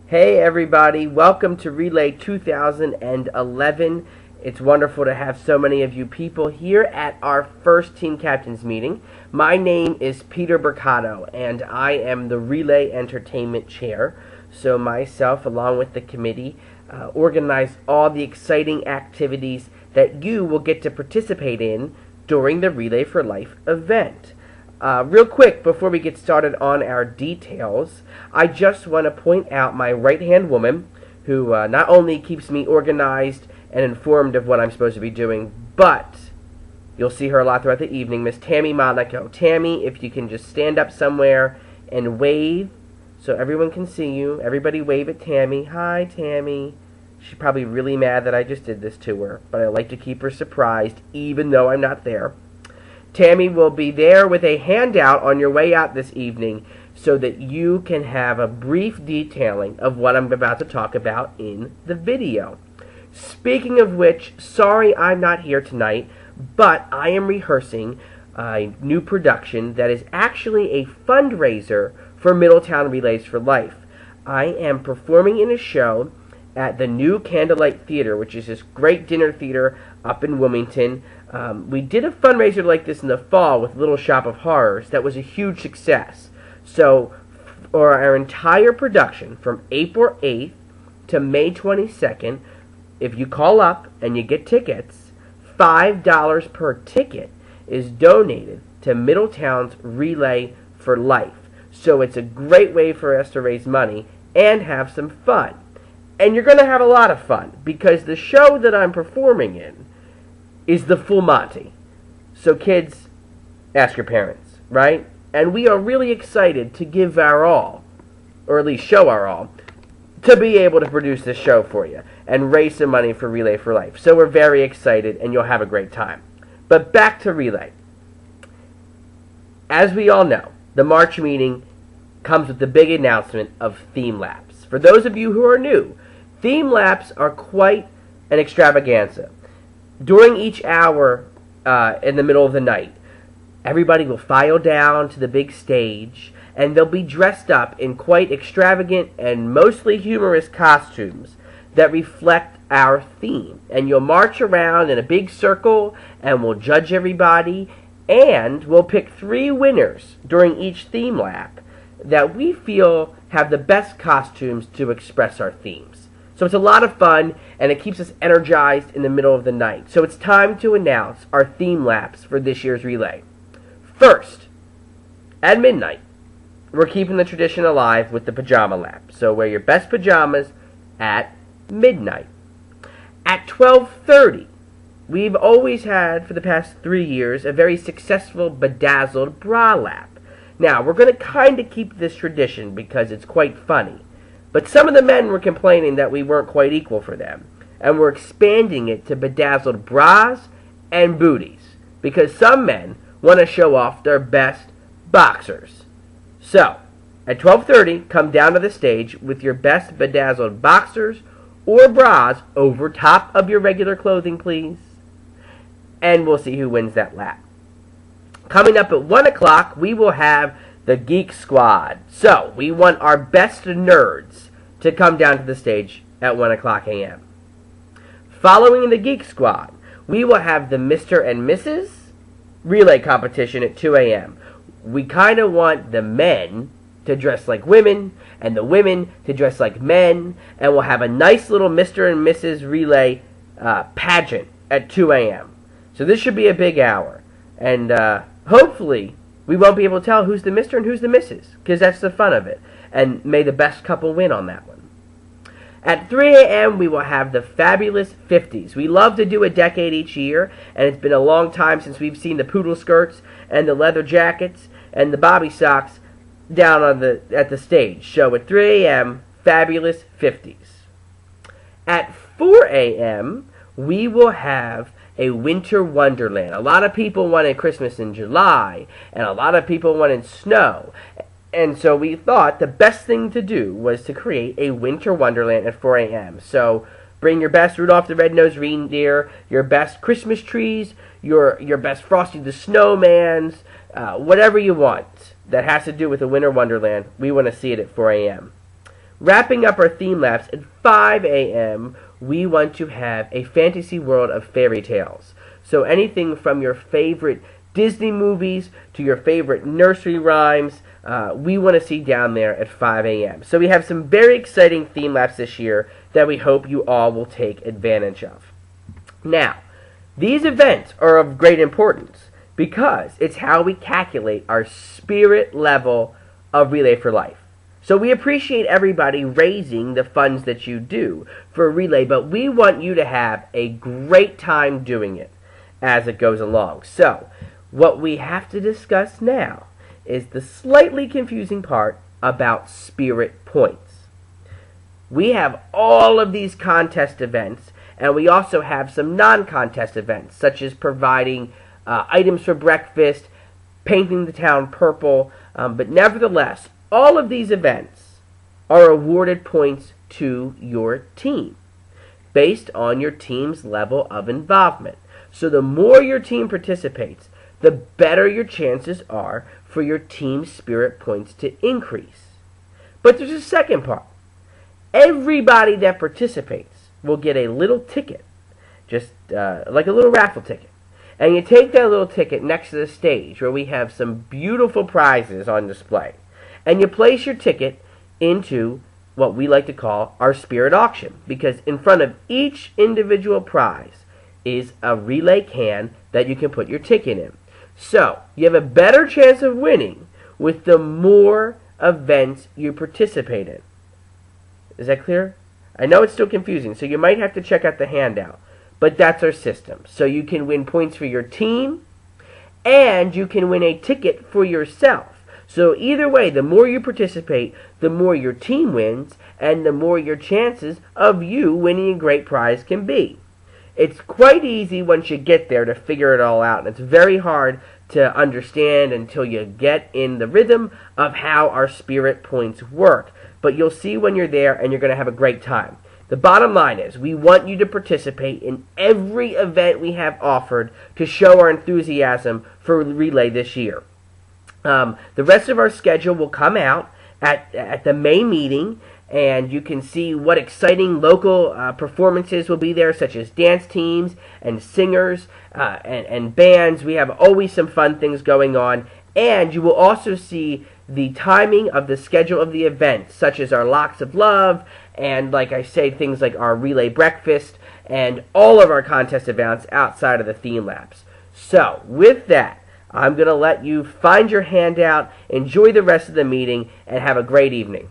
Hey everybody, welcome to Relay 2011. It's wonderful to have so many of you people here at our first team captains meeting. My name is Peter Bercato and I am the Relay Entertainment Chair. So myself, along with the committee, organize all the exciting activities that you will get to participate in during the Relay for Life event. Real quick, before we get started on our details, I just want to point out my right-hand woman, who not only keeps me organized and informed of what I'm supposed to be doing, but you'll see her a lot throughout the evening, Miss Tammy Monaco. Tammy, if you can just stand up somewhere and wave so everyone can see you. Everybody wave at Tammy. Hi, Tammy. She's probably really mad that I just did this to her, but I like to keep her surprised, even though I'm not there. Tammy will be there with a handout on your way out this evening so that you can have a brief detailing of what I'm about to talk about in the video. Speaking of which, sorry I'm not here tonight, but I am rehearsing a new production that is actually a fundraiser for Middletown Relays for Life. I am performing in a show at the New Candlelight Theater, which is this great dinner theater up in Wilmington. We did a fundraiser like this in the fall with Little Shop of Horrors that was a huge success. So for our entire production from April 8th to May 22nd, if you call up and you get tickets, $5 per ticket is donated to Middletown's Relay for Life. So it's a great way for us to raise money and have some fun. And you're going to have a lot of fun because the show that I'm performing in is the full Monty. So kids, ask your parents, right? And we are really excited to give our all, or at least show our all, to be able to produce this show for you and raise some money for Relay for Life. So we're very excited and you'll have a great time. But back to Relay. As we all know, the March meeting comes with the big announcement of theme laps. For those of you who are new, theme laps are quite an extravaganza. During each hour in the middle of the night, everybody will file down to the big stage, and they'll be dressed up in quite extravagant and mostly humorous costumes that reflect our theme. And you'll march around in a big circle, and we'll judge everybody, and we'll pick 3 winners during each theme lap that we feel have the best costumes to express our themes. So it's a lot of fun, and it keeps us energized in the middle of the night. So it's time to announce our theme laps for this year's Relay. First, at midnight, we're keeping the tradition alive with the pajama lap. So wear your best pajamas at midnight. At 12:30, we've always had, for the past 3 years, a very successful bedazzled bra lap. Now, we're going to kind of keep this tradition because it's quite funny. But some of the men were complaining that we weren't quite equal for them. And we're expanding it to bedazzled bras and booties. Because some men want to show off their best boxers. So, at 12:30, come down to the stage with your best bedazzled boxers or bras over top of your regular clothing, please. And we'll see who wins that lap. Coming up at 1 o'clock, we will have the Geek Squad. So, we want our best nerds to come down to the stage at 1 o'clock a.m. Following the Geek Squad, we will have the Mr. and Mrs. Relay competition at 2 a.m. We kind of want the men to dress like women and the women to dress like men, and we'll have a nice little Mr. and Mrs. Relay pageant at 2 a.m. So this should be a big hour. And hopefully we won't be able to tell who's the Mr. and who's the Mrs. because that's the fun of it. And may the best couple win on that one. At 3 a.m., we will have the Fabulous 50s. We love to do a decade each year, and it's been a long time since we've seen the poodle skirts and the leather jackets and the bobby socks down on at the stage. So at 3 a.m., Fabulous 50s. At 4 a.m., we will have a winter wonderland. A lot of people wanted Christmas in July, and a lot of people wanted snow. And so we thought the best thing to do was to create a winter wonderland at 4 a.m. So bring your best Rudolph the Red-Nosed Reindeer, your best Christmas trees, your best Frosty the Snowmans, whatever you want that has to do with a winter wonderland. We want to see it at 4 a.m. Wrapping up our theme laps at 5 a.m., we want to have a fantasy world of fairy tales. So anything from your favorite Disney movies to your favorite nursery rhymes, we want to see down there at 5 a.m. So we have some very exciting theme laps this year that we hope you all will take advantage of. Now, these events are of great importance because it's how we calculate our spirit level of Relay for Life. So we appreciate everybody raising the funds that you do for Relay, but we want you to have a great time doing it as it goes along. So what we have to discuss now is the slightly confusing part about spirit points. We have all of these contest events, and we also have some non-contest events, such as providing items for breakfast, painting the town purple, but nevertheless, all of these events are awarded points to your team based on your team's level of involvement. So the more your team participates, the better your chances are for your team spirit points to increase. But there's a second part. Everybody that participates will get a little ticket, just like a little raffle ticket. And you take that little ticket next to the stage where we have some beautiful prizes on display. And you place your ticket into what we like to call our spirit auction, because in front of each individual prize is a Relay can that you can put your ticket in. So you have a better chance of winning with the more events you participate in. Is that clear? I know it's still confusing, so you might have to check out the handout, but that's our system. So you can win points for your team, and you can win a ticket for yourself. So either way, the more you participate, the more your team wins, and the more your chances of you winning a great prize can be. It's quite easy once you get there to figure it all out, and it's very hard to understand until you get in the rhythm of how our spirit points work. But you'll see when you're there, and you're going to have a great time. The bottom line is, we want you to participate in every event we have offered to show our enthusiasm for Relay this year. The rest of our schedule will come out at the May meeting, and you can see what exciting local performances will be there, such as dance teams and singers and bands. We have always some fun things going on, and you will also see the timing of the schedule of the events, such as our Locks of Love, and like I say, things like our Relay Breakfast, and all of our contest events outside of the theme laps. So, with that, I'm going to let you find your handout, enjoy the rest of the meeting, and have a great evening.